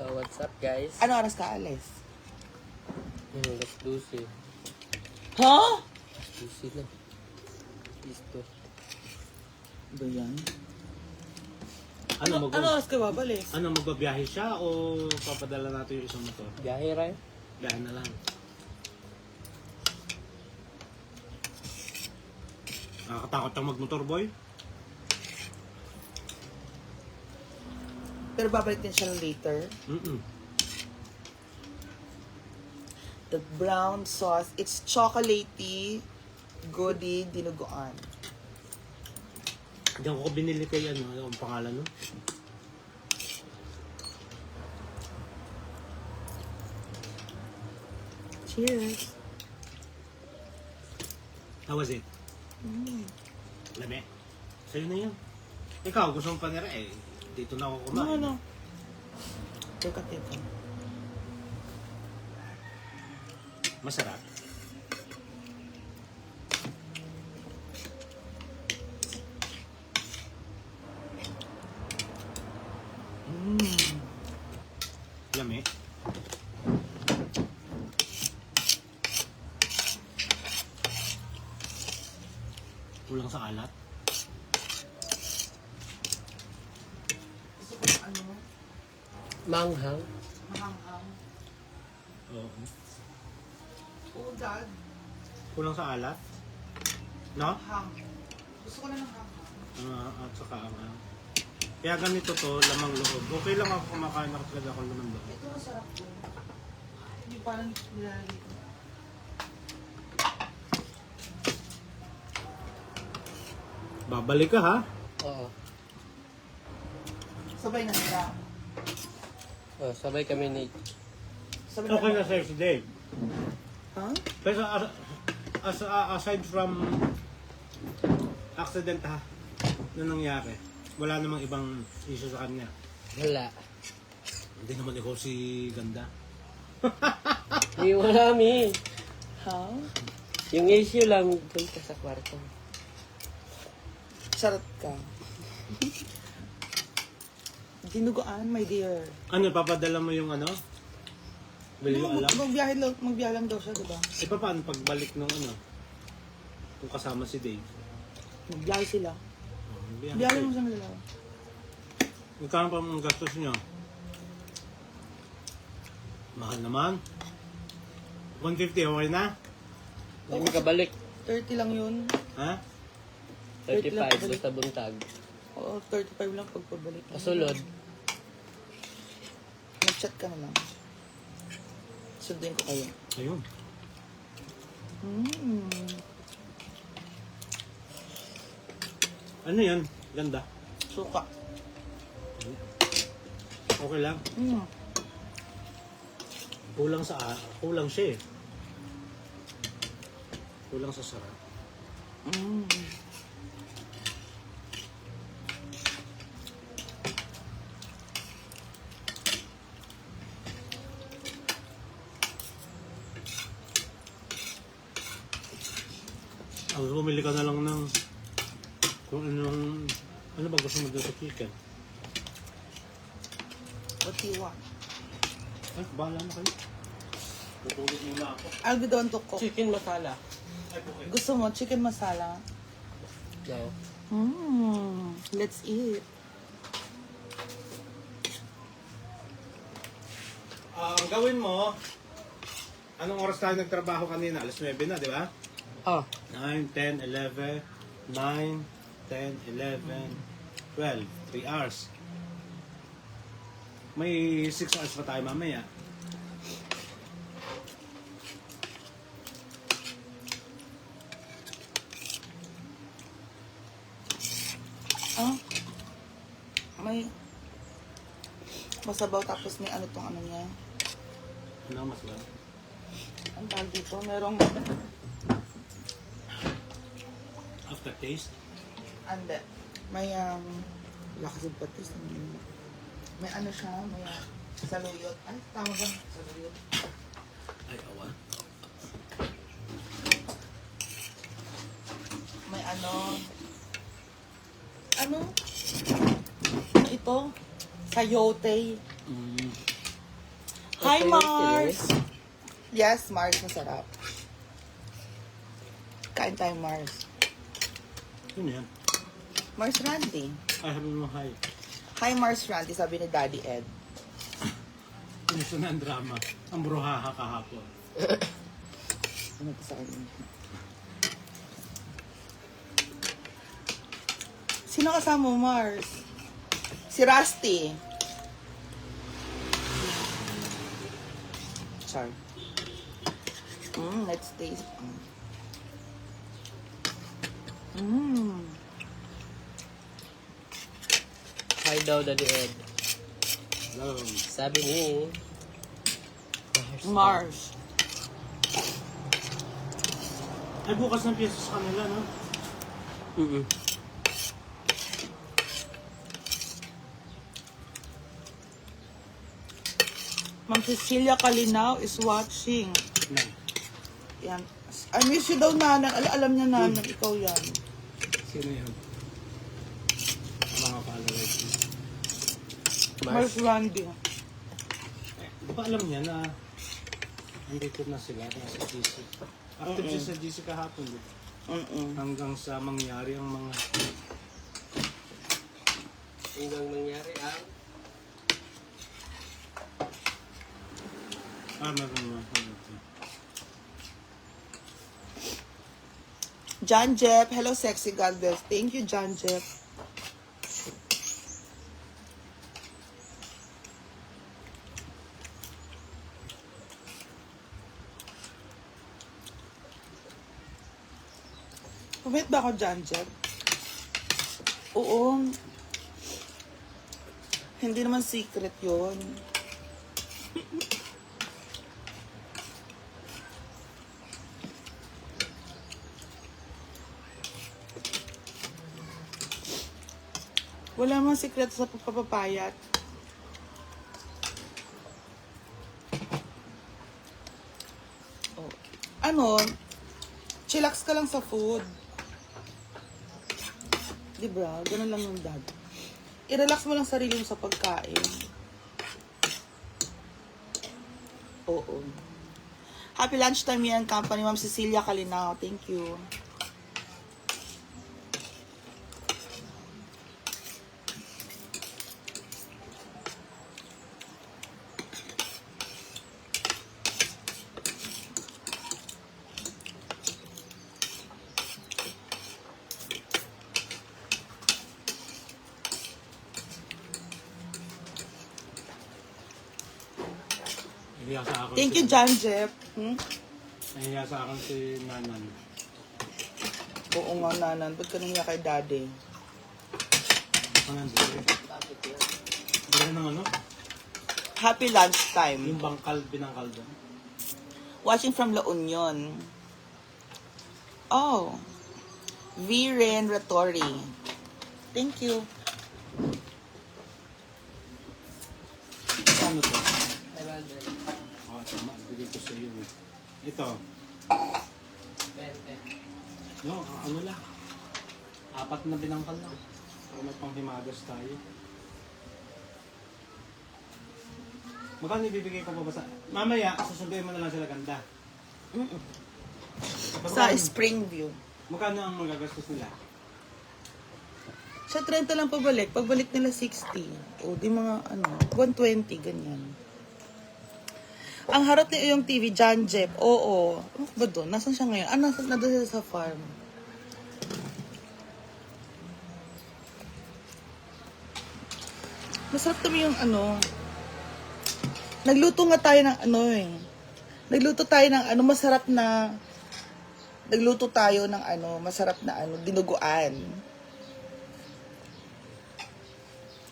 So, what's up, guys? Ano oras ka alis? Yung alas 12. Ha? Alas 12 na. Listo. Ba yan? Ano oras ka babalik? Ano, magbabiyahe siya o papadala natin yung isang motor? Biyahe rin. Biyahe na lang. Nakakatakot ang magmotor, boy. Pero babalik din siya later. The brown sauce, it's chocolatey, goody, dinuguan. Diyan ko binili kay ano, ang pangalan no? Cheers. How was it? Lami. Sa'yo na yun. Ikaw, gusto mo panira eh. Dito na ako kumain. No. Teka. Masarap. Lami. Kulang sa alat. Gusto ko ano, Manghang. mahanghang. Oo. Oh, Dad. Kulang sa alat. No? Hang. Gusto ko na ng hanghang. At saka kaya ganito to, lamang loob. Okay lang ako kumakain ako talaga ako lamang loob. Ito masarap to. Hindi parang nilalagay ko. Babalik ka ha? Oo. Sabay na sila. Oh, sabay kami ni... Sabay Okay na sa'yo si Dave. Ha? Pero aside from accident ha, na nangyari, wala namang ibang issue sa kanya. Wala. Hindi naman ikaw si ganda. Hindi wala, mi. Ha? Yung issue lang doon ka sa kwarto. Charot ka. Dinuguan, my dear. Ano, papadala mo yung ano? Will you alam? Magbiyahe lang daw siya, diba? E paano pagbalik nung ano? Kung kasama si Dave? Magbiyahe sila. Biyahe Biyahe mo sa dalawa. Magkano pa ang gastos niyo? Mahal naman. 150, okay na? Hindi ka balik. 30 lang yun. Ha? 35 basta buntag. Oo, 35 lang pag pabalik. Kasulod. Mag-chat ka na lang. Sundin ko kayo. Ayun. Ano yan? Ganda. Suka. Okay lang. Kulang siya eh. Kulang sa sarap. Bumili ka na lang ng kung ano ba gusto mo dito sa chicken? What do you want? Ay, bahala na kayo. Tutulog muna ako. I'll be the one to cook. Chicken masala. Ay, okay. Gusto mo chicken masala? No. Let's eat. Ang gawin mo, anong oras tayo nagtrabaho kanina? Alas 9 na, di ba? Oh. 9, 10, 11, 9, 10, 11, 12. 3 hours. May 6 hours pa tayo mamaya. May masabaw tapos may ano tong ano niya. Ano mas ba? Ang tawag dito, merong Aftertaste? ande. May lakas ng patis. May ano siya, may saluyot. Ay, tama ba? Saluyot. Ay, awa. May ano ito? Sayote. Hi, Okay, Mars! Yes, Mars, masarap. Kain tayo, Mars. Yun yan. Mars Randy. Ay, sabi mo, hi. Hi, Mars Randy, sabi ni Daddy Ed. Gusto na ang drama. Ang bruhaha kahapon. Ano to sa kanya? Sino kasama mo, Mars? Si Rusty. Char. Let's taste. Hi daw, Daddy Ed. Hello. Sabi ni... Mars. Ay, bukas ng piyesa sa kanila, no? Mm-mm. Ma'am Cecilia Calinaw is watching. No. Yan. I miss you daw, Nanan. Alam niya, Nanan. Ikaw yan. Sino yun? Ang mga followers niya. Mars Randy. Eh, di ba alam niya na andito na sila, nasa GC. Active siya sa GC kahapon, di ba? Hanggang sa mangyari ang mga... Hanggang mangyari ang... meron mo. John Jeff. Hello, sexy. God bless. Thank you, John Jeff. Pumit ba ako, John Jeff? Oo. Hindi naman secret yon. Wala namang sikreto sa pagpapapayat. Oh. Ano, chillax ka lang sa food. Diba? Ganun lang yung dad. I-relax mo lang sarili mo sa pagkain. Oo. Happy lunchtime yan, company Ma'am Cecilia Calinaw. Thank you. Nahiya sa akin Thank you, John Jeff. Nahiya sa akin si Nanan. Oo nga, Nanan. Ba't ka nahiya kay Daddy? Ako nandito. Gano'n ng ano? Happy lunchtime. Yung bangkal, binangkal doon. Watching from La Union. Oh. Viren Ratori. Thank you. Ano to? 500. Tama. Bigay ko sa iyo. Ito. 20. No, ano lang. 4 na binangkal lang. Para may panghimagas tayo. Magkano ibibigay ko pa ba sa... Mamaya, susunduin mo na lang sila ganda. Sa Springview. Magkano ang magagastos nila? Sa 30 lang pabalik. Pagbalik nila 60. O di mga 120, ganyan. Ang harap ni Uyong TV, John Jeff. Oo. Ano ba doon? Nasaan siya ngayon? Nandun siya sa farm. Masarap kami yung nagluto nga tayo ng Nagluto tayo ng masarap na... Nagluto tayo ng masarap na dinuguan.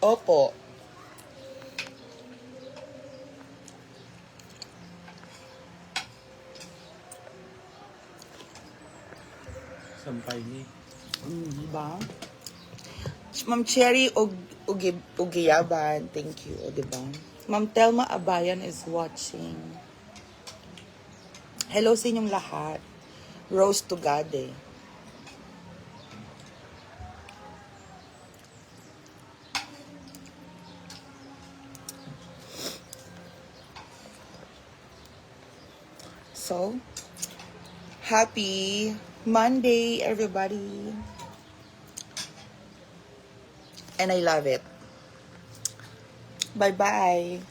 Opo. Sampay ni. Diba? Ma'am Cherry Ugiyaban, thank you, diba? Ma'am Telma Abayan is watching. Hello sa inyong lahat. Rose Tugade. So, happy Monday, everybody. And I love it. Bye-bye.